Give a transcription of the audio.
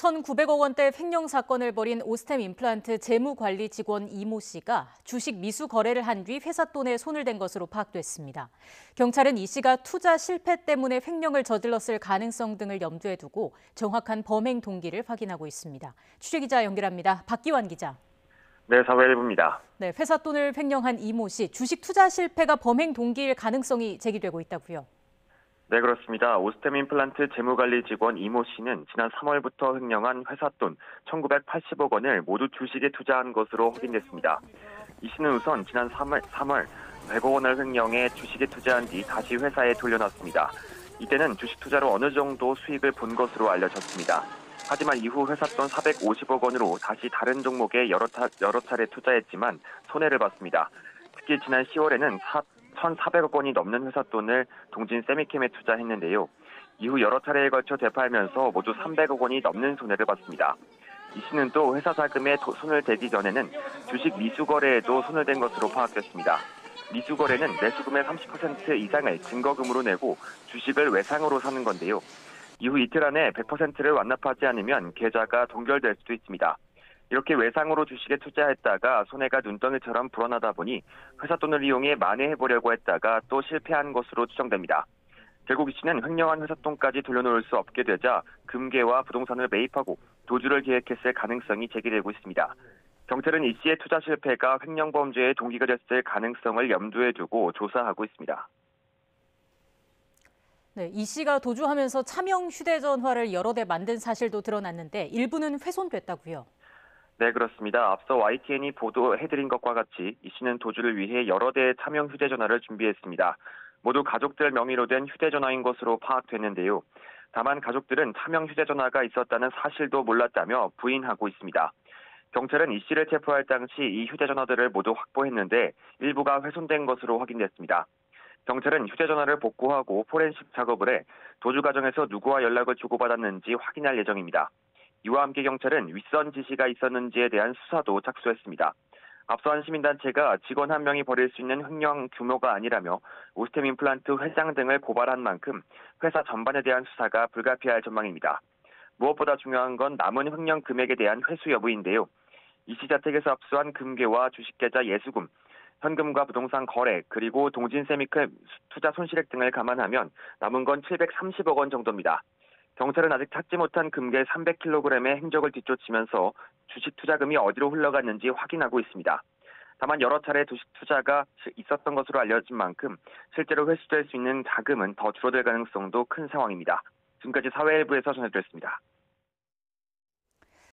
1,900억 원대 횡령 사건을 벌인 오스템 임플란트 재무관리 직원 이모 씨가 주식 미수 거래를 한 뒤 회사 돈에 손을 댄 것으로 파악됐습니다. 경찰은 이 씨가 투자 실패 때문에 횡령을 저질렀을 가능성 등을 염두에 두고 정확한 범행 동기를 확인하고 있습니다. 취재기자 연결합니다. 박기환 기자. 네, 사회일부입니다. 네, 회사 돈을 횡령한 이모 씨, 주식 투자 실패가 범행 동기일 가능성이 제기되고 있다고요. 네, 그렇습니다. 오스템 임플란트 재무관리 직원 이모 씨는 지난 3월부터 횡령한 회사 돈 1,980억 원을 모두 주식에 투자한 것으로 확인됐습니다. 이 씨는 우선 지난 3월 100억 원을 횡령해 주식에 투자한 뒤 다시 회사에 돌려놨습니다. 이때는 주식 투자로 어느 정도 수익을 본 것으로 알려졌습니다. 하지만 이후 회사 돈 450억 원으로 다시 다른 종목에 여러 차례 투자했지만 손해를 봤습니다. 특히 지난 10월에는 1,400억 원이 넘는 회사 돈을 동진 세미캠에 투자했는데요. 이후 여러 차례에 걸쳐 되팔면서 모두 300억 원이 넘는 손해를 봤습니다. 이 씨는 또 회사 자금에 손을 대기 전에는 주식 미수 거래에도 손을 댄 것으로 파악됐습니다. 미수 거래는 매수금의 30% 이상을 증거금으로 내고 주식을 외상으로 사는 건데요. 이후 이틀 안에 100%를 완납하지 않으면 계좌가 동결될 수도 있습니다. 이렇게 외상으로 주식에 투자했다가 손해가 눈덩이처럼 불어나다 보니 회사 돈을 이용해 만회해보려고 했다가 또 실패한 것으로 추정됩니다. 결국 이 씨는 횡령한 회사 돈까지 돌려놓을 수 없게 되자 금괴와 부동산을 매입하고 도주를 계획했을 가능성이 제기되고 있습니다. 경찰은 이 씨의 투자 실패가 횡령 범죄의 동기가 됐을 가능성을 염두에 두고 조사하고 있습니다. 네, 이 씨가 도주하면서 차명 휴대전화를 여러 대 만든 사실도 드러났는데 일부는 훼손됐다고요. 네, 그렇습니다. 앞서 YTN이 보도해드린 것과 같이 이 씨는 도주를 위해 여러 대의 차명 휴대전화를 준비했습니다. 모두 가족들 명의로 된 휴대전화인 것으로 파악됐는데요. 다만 가족들은 차명 휴대전화가 있었다는 사실도 몰랐다며 부인하고 있습니다. 경찰은 이 씨를 체포할 당시 이 휴대전화들을 모두 확보했는데 일부가 훼손된 것으로 확인됐습니다. 경찰은 휴대전화를 복구하고 포렌식 작업을 해 도주 과정에서 누구와 연락을 주고받았는지 확인할 예정입니다. 이와 함께 경찰은 윗선 지시가 있었는지에 대한 수사도 착수했습니다. 앞서 한 시민단체가 직원 한 명이 벌일 수 있는 횡령 규모가 아니라며 오스템 임플란트 회장 등을 고발한 만큼 회사 전반에 대한 수사가 불가피할 전망입니다. 무엇보다 중요한 건 남은 횡령 금액에 대한 회수 여부인데요. 이 씨 자택에서 압수한 금괴와 주식계좌 예수금, 현금과 부동산 거래, 그리고 동진 세미캠 투자 손실액 등을 감안하면 남은 건 730억 원 정도입니다. 경찰은 아직 찾지 못한 금괴 300kg의 행적을 뒤쫓으면서 주식 투자금이 어디로 흘러갔는지 확인하고 있습니다. 다만 여러 차례 주식 투자가 있었던 것으로 알려진 만큼 실제로 회수될 수 있는 자금은 더 줄어들 가능성도 큰 상황입니다. 지금까지 사회일부에서 전해드렸습니다.